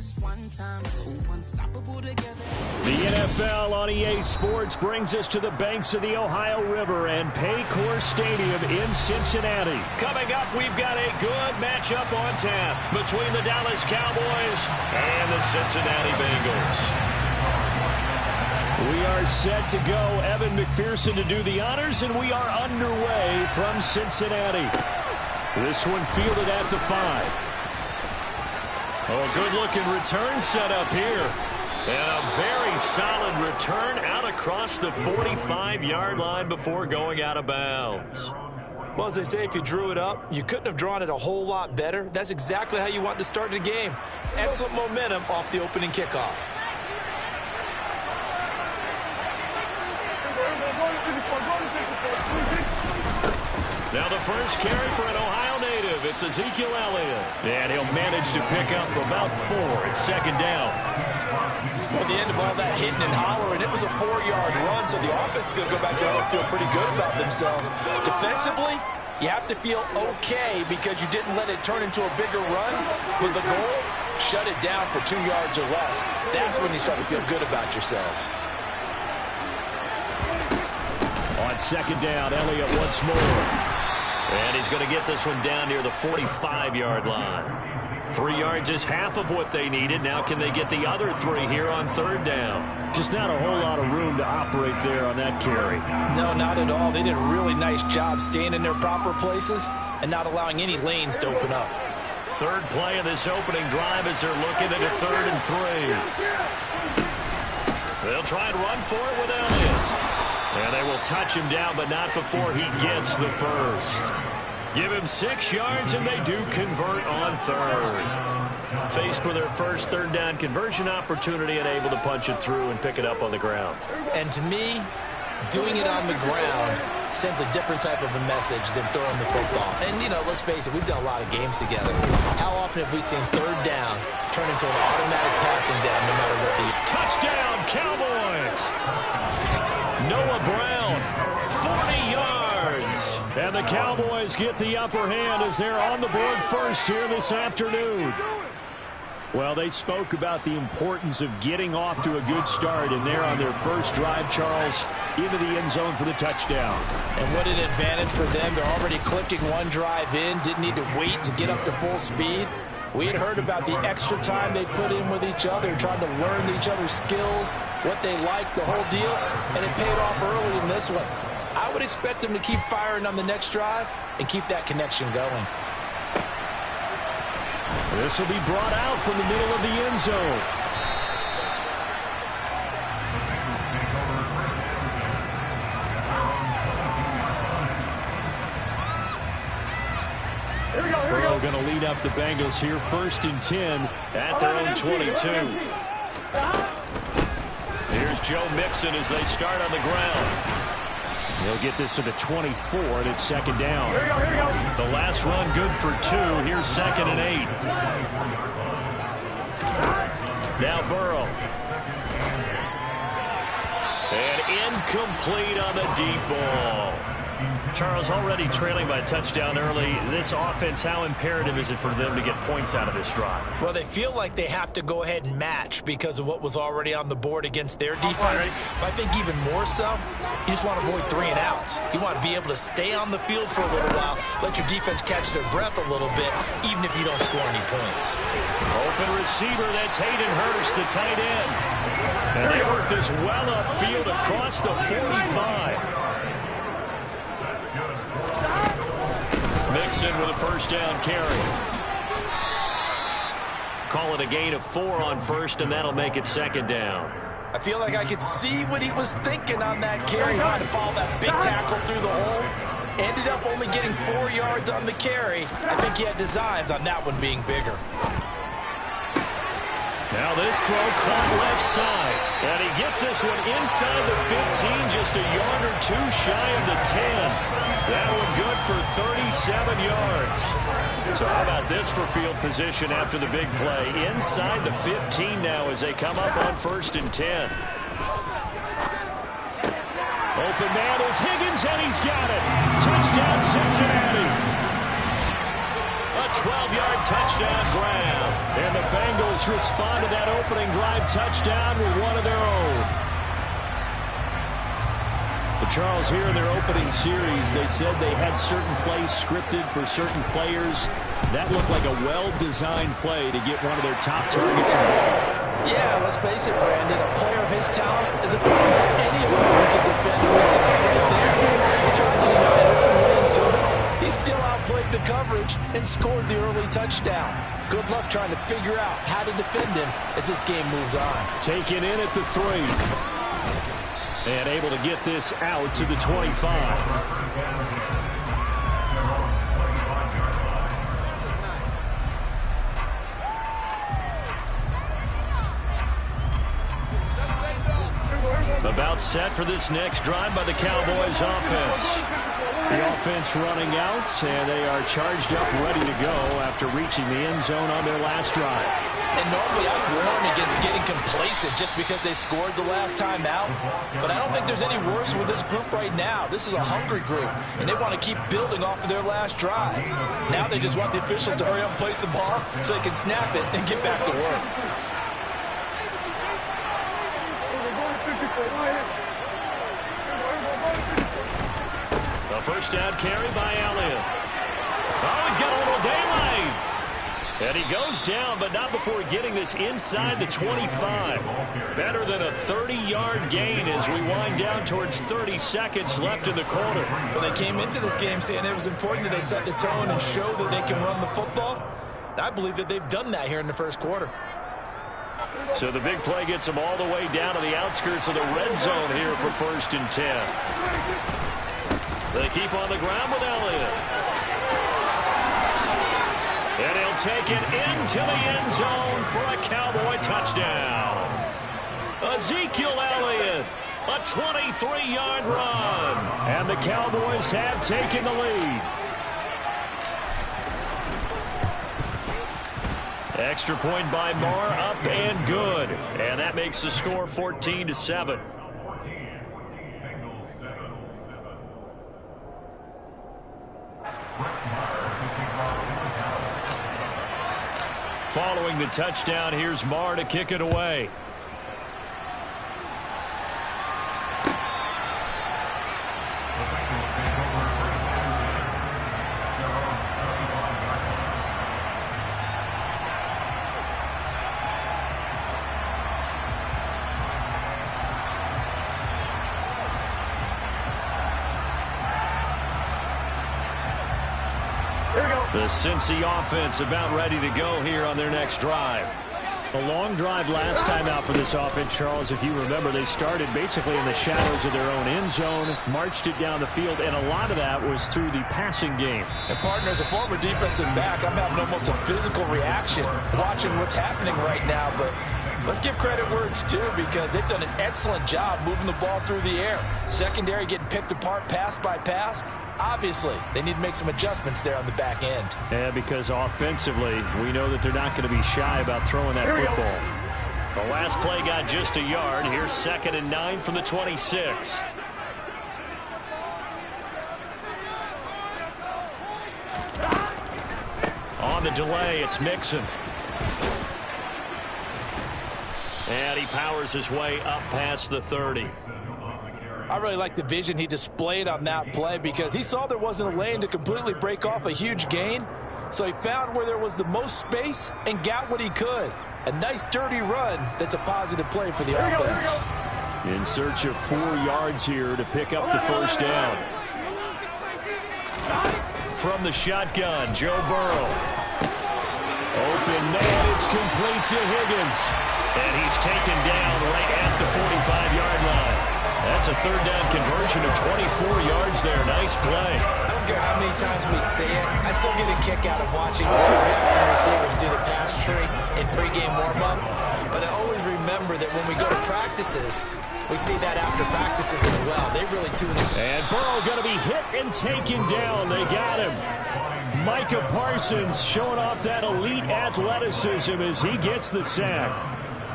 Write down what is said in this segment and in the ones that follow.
The NFL on EA Sports brings us to the banks of the Ohio River and Paycor Stadium in Cincinnati. Coming up, we've got a good matchup on tap between the Dallas Cowboys and the Cincinnati Bengals. We are set to go. Evan McPherson to do the honors, and we are underway from Cincinnati. This one fielded at the 5. Oh, good-looking return set up here. And a very solid return out across the 45-yard line before going out of bounds. Well, as they say, if you drew it up, you couldn't have drawn it a whole lot better. That's exactly how you want to start the game. Excellent momentum off the opening kickoff. Now the first carry for an Ohio native. It's Ezekiel Elliott. And he'll manage to pick up about 4 at second down. Well, the end of all that hitting and hollering, it was a 4-yard run, so the offense is going to go back there and feel pretty good about themselves. Defensively, you have to feel okay because you didn't let it turn into a bigger run. With the goal, shut it down for 2 yards or less. That's when you start to feel good about yourselves. On second down, Elliott once more. And he's going to get this one down near the 45-yard line. 3 yards is half of what they needed. Now can they get the other 3 here on third down? Just not a whole lot of room to operate there on that carry. No, not at all. They did a really nice job staying in their proper places and not allowing any lanes to open up. Third play of this opening drive as they're looking at a 3rd and 3. They'll try and run for it with Elliott. And they will touch him down, but not before he gets the first. Give him 6 yards, and they do convert on third. Faced with their first third down conversion opportunity and able to punch it through and pick it up on the ground. And to me, doing it on the ground sends a different type of a message than throwing the football. And, you know, let's face it, we've done a lot of games together. How often have we seen third down turn into an automatic passing down no matter what the... Touchdown, Cowboys! Noah Brown, 40 yards. And the Cowboys get the upper hand as they're on the board first here this afternoon. Well, they spoke about the importance of getting off to a good start, and they're on their first drive, Charles, into the end zone for the touchdown. And what an advantage for them. They're already clicking one drive in, didn't need to wait to get up to full speed. We had heard about the extra time they put in with each other, trying to learn each other's skills, what they like, the whole deal, and it paid off early in this one. I would expect them to keep firing on the next drive and keep that connection going. This will be brought out from the middle of the end zone. Burrow going to lead up the Bengals here, 1st and 10 at their own 22. Here's Joe Mixon as they start on the ground. They'll get this to the 24, and it's second down. The last run good for 2. Here's 2nd and 8. Now Burrow. And incomplete on the deep ball. Charles, already trailing by a touchdown early. This offense, how imperative is it for them to get points out of this drive? Well, they feel like they have to go ahead and match because of what was already on the board against their defense. But I think even more so, you just want to avoid 3 and outs. You want to be able to stay on the field for a little while, let your defense catch their breath a little bit, even if you don't score any points. Open receiver, that's Hayden Hurst, the tight end. And they work this well upfield across the 45. Mixon with a first down carry. Call it a gain of 4 on first, and that'll make it second down. I feel like I could see what he was thinking on that carry. Trying to follow that big tackle through the hole. Ended up only getting 4 yards on the carry. I think he had designs on that one being bigger. Now this throw caught left side. And he gets this one inside the 15, just a yard or 2 shy of the 10. That one good for 37 yards. So how about this for field position after the big play? Inside the 15 now as they come up on 1st and 10. Open man is Higgins, and he's got it. Touchdown, Cincinnati. A 12-yard touchdown grab. And the Bengals respond to that opening drive touchdown with one of their own. But Charles, here in their opening series, they said they had certain plays scripted for certain players. That looked like a well-designed play to get one of their top targets involved. Yeah, let's face it, Brandon. A player of his talent is a problem for any opponent to defend. And we saw it right there. He tried to deny an open lane to him. He still outplayed the coverage and scored the early touchdown. Good luck trying to figure out how to defend him as this game moves on. Taken in at the 3. And able to get this out to the 25. About set for this next drive by the Cowboys offense. The offense running out, and they are charged up, ready to go after reaching the end zone on their last drive. And normally I warn against getting complacent just because they scored the last time out. But I don't think there's any worries with this group right now. This is a hungry group, and they want to keep building off of their last drive. Now they just want the officials to hurry up and place the ball so they can snap it and get back to work. The first down carry by Elliott. Oh, he's got a little daylight. And he goes down, but not before getting this inside the 25. Better than a 30-yard gain as we wind down towards 30 seconds left in the quarter. Well, they came into this game saying it was important that they set the tone and show that they can run the football. I believe that they've done that here in the first quarter. So the big play gets them all the way down to the outskirts of the red zone here for 1st and 10. They keep on the ground with Elliott. And he'll take it into the end zone for a Cowboy touchdown. Ezekiel Elliott, a 23-yard run. And the Cowboys have taken the lead. Extra point by Marr, up and good. And that makes the score 14-7. Following the touchdown, here's Marr to kick it away. The Cincy offense about ready to go here on their next drive. A long drive last time out for this offense, Charles. If you remember, they started basically in the shadows of their own end zone, marched it down the field, and a lot of that was through the passing game. And partner, as a former defensive back, I'm having almost a physical reaction watching what's happening right now. But let's give credit where it's due, because they've done an excellent job moving the ball through the air. Secondary getting picked apart pass by pass. Obviously, they need to make some adjustments there on the back end. Yeah, because offensively, we know that they're not going to be shy about throwing that football. The last play got just a yard. Here's 2nd and 9 from the 26. On the delay, it's Mixon. And he powers his way up past the 30. I really like the vision he displayed on that play, because he saw there wasn't a lane to completely break off a huge gain. So he found where there was the most space and got what he could. A nice dirty run that's a positive play for the offense. In search of 4 yards here to pick up the first down. From the shotgun, Joe Burrow. Open man, it's complete to Higgins. And he's taken down right at the 45-yard line. That's a 3rd down conversion of 24 yards there. Nice play. I don't care how many times we say it, I still get a kick out of watching quarterbacks and receivers do the pass tree in pregame warm-up. But I always remember that when we go to practices, we see that after practices as well. They really tune in. And Burrow going to be hit and taken down. They got him. Micah Parsons showing off that elite athleticism as he gets the sack.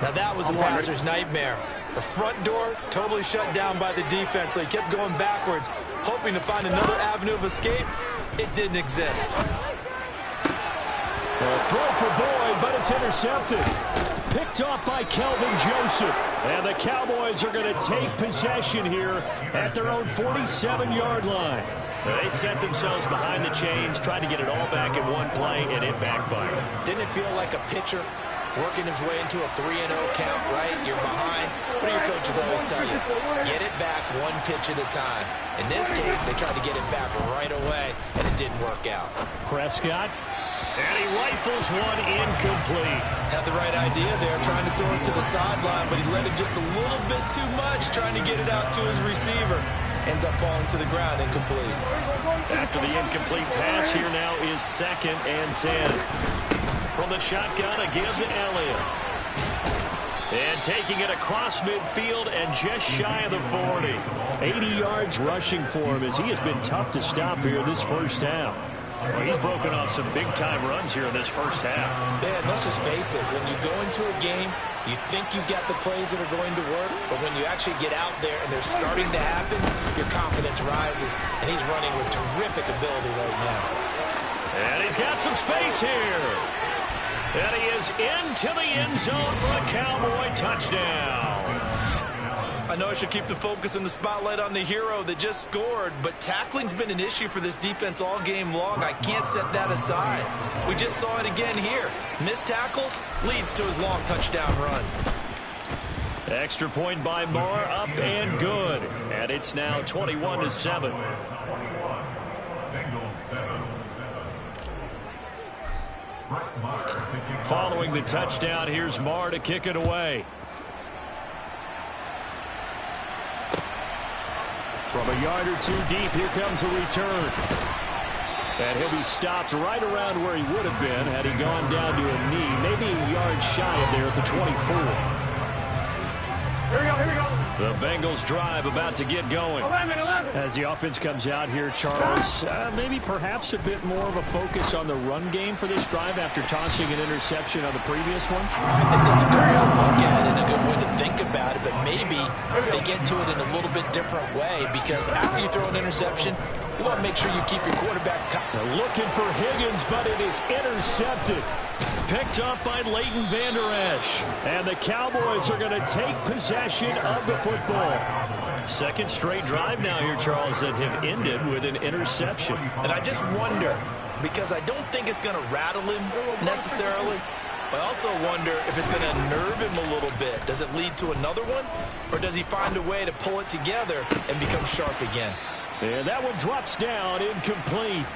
Now that was a passer's nightmare. The front door totally shut down by the defense, so he kept going backwards, hoping to find another avenue of escape. It didn't exist. Throw for Boyd, but it's intercepted. Picked off by Kelvin Joseph. And the Cowboys are going to take possession here at their own 47-yard line. They set themselves behind the chains, tried to get it all back in one play, and it backfired. Didn't it feel like a pitcher working his way into a 3-0 count, right? You're behind. What do your coaches always tell you? Get it back one pitch at a time. In this case, they tried to get it back right away, and it didn't work out. Prescott, and he rifles one incomplete. Had the right idea there, trying to throw it to the sideline, but he let it just a little bit too much, trying to get it out to his receiver. Ends up falling to the ground, incomplete. After the incomplete pass, here now is 2nd and 10. From the shotgun, a give to Elliott. And taking it across midfield and just shy of the 40. 80 yards rushing for him as he has been tough to stop here this first half. Well, he's broken off some big-time runs here in this first half. Man, let's just face it. When you go into a game, you think you got the plays that are going to work, but when you actually get out there and they're starting to happen, your confidence rises, and he's running with terrific ability right now. And he's got some space here. And he is into the end zone for a Cowboy touchdown. I know I should keep the focus and the spotlight on the hero that just scored, but tackling's been an issue for this defense all game long. I can't set that aside. We just saw it again here. Missed tackles leads to his long touchdown run. Extra point by Moore, up and good. And it's now 21-7. Following the touchdown, here's Moore to kick it away. From a yard or two deep, here comes a return. And he'll be stopped right around where he would have been had he gone down to a knee, maybe a yard shy of there at the 24. Here we go. The Bengals drive about to get going. 11. As the offense comes out here, Charles, maybe perhaps a bit more of a focus on the run game for this drive after tossing an interception on the previous one? I think that's a good way to look at it and a good way to think about it, but maybe they get to it in a little bit different way because after you throw an interception, you want to make sure you keep your quarterbacks. They're looking for Higgins, but it is intercepted. Picked up by Leighton Vander Esch. And the Cowboys are going to take possession of the football. Second straight drive now here, Charles, that have ended with an interception. And I just wonder, because I don't think it's going to rattle him necessarily, but I also wonder if it's going to nerve him a little bit. Does it lead to another one? Or does he find a way to pull it together and become sharp again? And that one drops down, incomplete.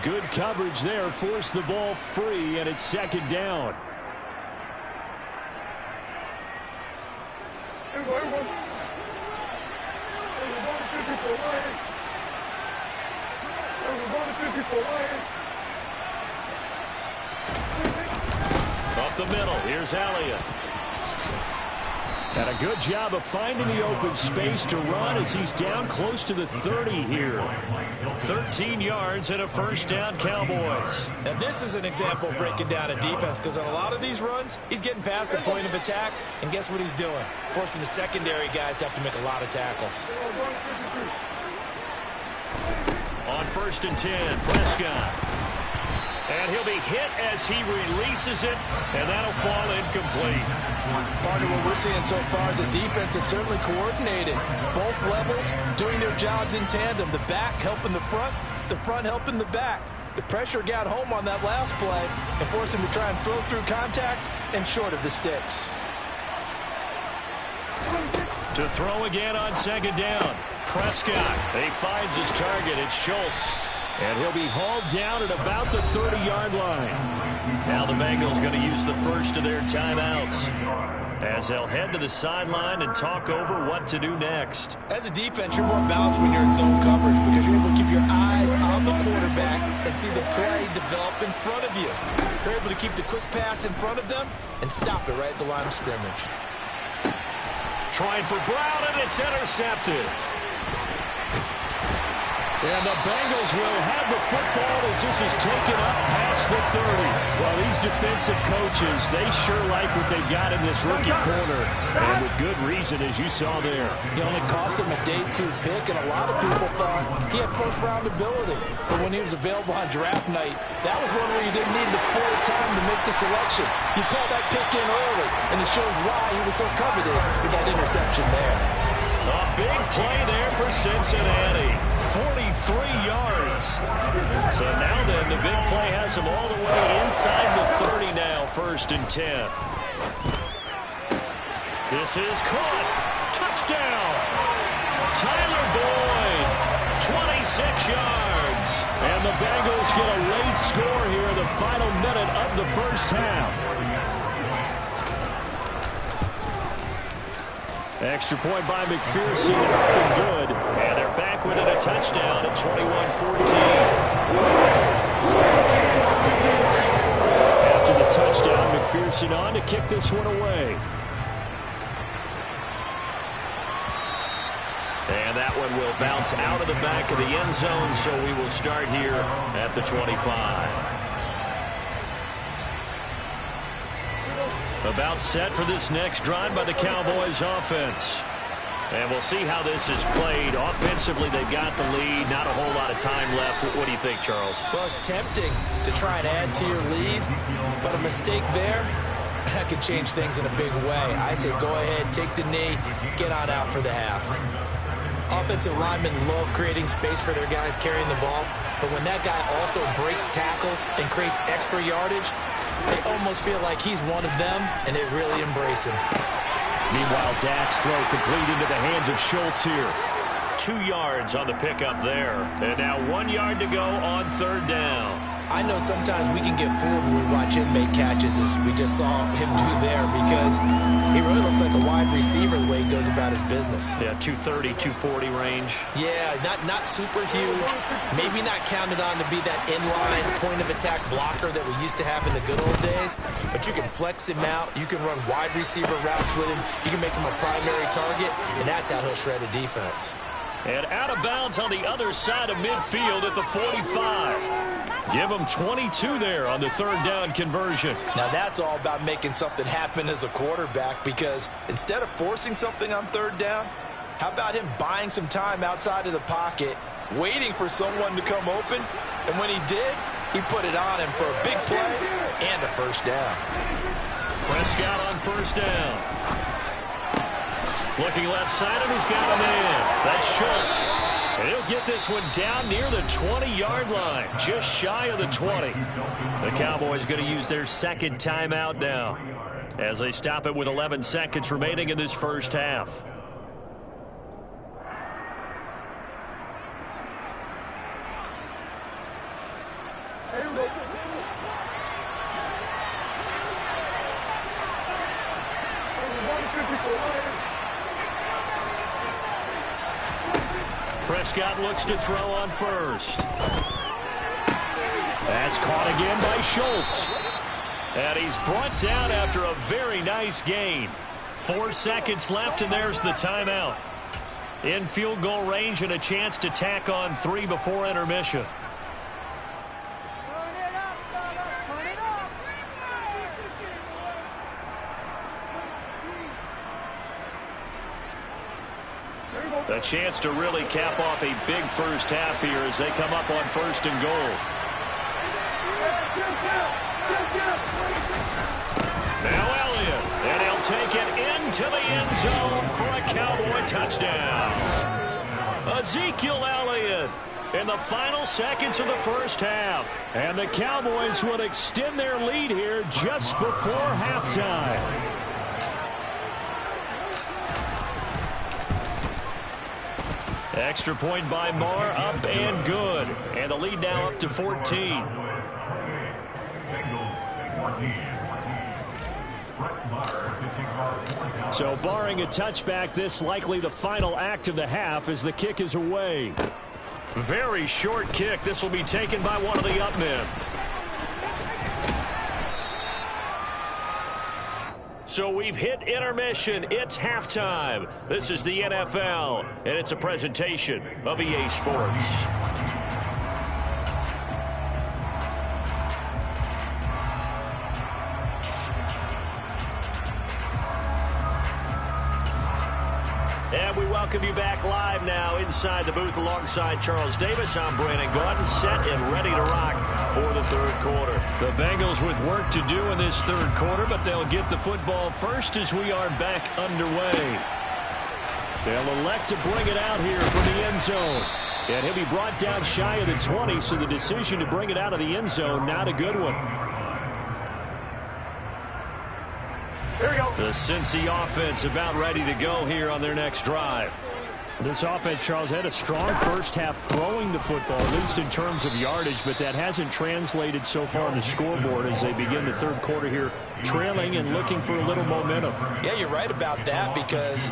Good coverage there, forced the ball free, and it's 2nd down. Up the middle, here's Elliott. And a good job of finding the open space to run as he's down close to the 30 here. 13 yards and a first down, Cowboys. Now this is an example of breaking down a defense because on a lot of these runs, he's getting past the point of attack, and guess what he's doing? Forcing the secondary guys to have to make a lot of tackles. On 1st and 10, Prescott. And he'll be hit as he releases it, and that'll fall incomplete. Part of what we're seeing so far is a defense that's certainly coordinated. Both levels doing their jobs in tandem. The back helping the front helping the back. The pressure got home on that last play and forced him to try and throw through contact and short of the sticks. To throw again on 2nd down. Prescott. He finds his target. It's Schultz. And he'll be hauled down at about the 30-yard line. Now the Bengals going to use the first of their timeouts as they'll head to the sideline and talk over what to do next. As a defense, you're more balanced when you're in zone coverage because you're able to keep your eyes on the quarterback and see the play develop in front of you. You're able to keep the quick pass in front of them and stop it right at the line of scrimmage. Trying for Brown, and it's intercepted. And the Bengals will have the football as this is taken up past the 30. Well, these defensive coaches, they sure like what they've got in this rookie corner. And with good reason, as you saw there. He only cost him a day 2 pick, and a lot of people thought he had first-round ability. But when he was available on draft night, that was one where you didn't need the full time to make the selection. You called that pick in early, and it shows why he was so coveted with that interception there. A big play there for Cincinnati. 43 yards. So now then, the big play has him all the way inside the 30 now, 1st and 10. This is caught. Touchdown. Tyler Boyd, 26 yards. And the Bengals get a late score here in the final minute of the first half. Extra point by McPherson, up and good. And they're back within a touchdown at 21-14. After the touchdown, McPherson on to kick this one away. And that one will bounce out of the back of the end zone, so we will start here at the 25. About set for this next drive by the Cowboys offense. And we'll see how this is played. Offensively, they've got the lead. Not a whole lot of time left. What do you think, Charles? Well, it's tempting to try and add to your lead, but a mistake there, that could change things in a big way. I say go ahead, take the knee, get on out for the half. Offensive linemen love creating space for their guys carrying the ball, but when that guy also breaks tackles and creates extra yardage, they almost feel like he's one of them, and they really embrace him. Meanwhile, Dak's throw complete into the hands of Schultz here. 2 yards on the pickup there. And now 1 yard to go on 3rd down. I know sometimes we can get fooled when we watch him make catches, as we just saw him do there, because he really looks like a wide receiver the way he goes about his business. Yeah, 230, 240 range. Yeah, not super huge. Maybe not counted on to be that inline point-of-attack blocker that we used to have in the good old days, but you can flex him out. You can run wide receiver routes with him. You can make him a primary target, and that's how he'll shred a defense. And out of bounds on the other side of midfield at the 45. Give him 22 there on the 3rd down conversion. Now that's all about making something happen as a quarterback, because instead of forcing something on 3rd down, how about him buying some time outside of the pocket, waiting for someone to come open, and when he did, he put it on him for a big play and a 1st down. Prescott on 1st down. Looking left side, and he's got a man. That's Schultz. And he'll get this one down near the 20-yard line, just shy of the 20. The Cowboys going to use their 2nd timeout now as they stop it with 11 seconds remaining in this first half. Prescott looks to throw on 1st. That's caught again by Schultz. And he's brought down after a very nice gain. 4 seconds left, and there's the timeout. In field goal range and a chance to tack on 3 before intermission. A chance to really cap off a big first half here as they come up on 1st and goal. Now Elliott, and he'll take it into the end zone for a Cowboy touchdown. Ezekiel Elliott in the final seconds of the first half. And the Cowboys would extend their lead here just before halftime. Extra point by Marr, up and good. And the lead now up to 14. So barring a touchback, this likely the final act of the half as the kick is away. Very short kick. This will be taken by one of the up men. So we've hit intermission. It's halftime. This is the NFL, and it's a presentation of EA Sports. And we welcome you back live now inside the booth alongside Charles Davis. I'm Brandon Gordon, set and ready to rock for the third quarter. The Bengals with work to do in this third quarter, but they'll get the football first as we are back underway. They'll elect to bring it out here from the end zone. And he'll be brought down shy of the 20, so the decision to bring it out of the end zone, not a good one. Here we go. The Cincy offense about ready to go here on their next drive. This offense, Charles, had a strong first half throwing the football, at least in terms of yardage, but that hasn't translated so far on the scoreboard as they begin the third quarter here, trailing and looking for a little momentum. Yeah, you're right about that because,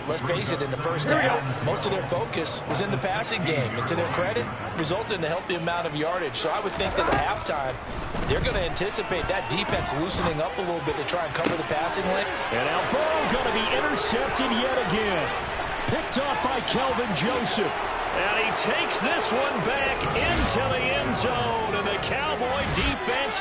let's face it, in the first half, most of their focus was in the passing game. And to their credit, resulted in a healthy amount of yardage. So I would think that at halftime, they're going to anticipate that defense loosening up a little bit to try and cover the passing lane. And now Burrow going to be intercepted yet again. Picked off by Kelvin Joseph. And he takes this one back into the end zone. And the Cowboy defense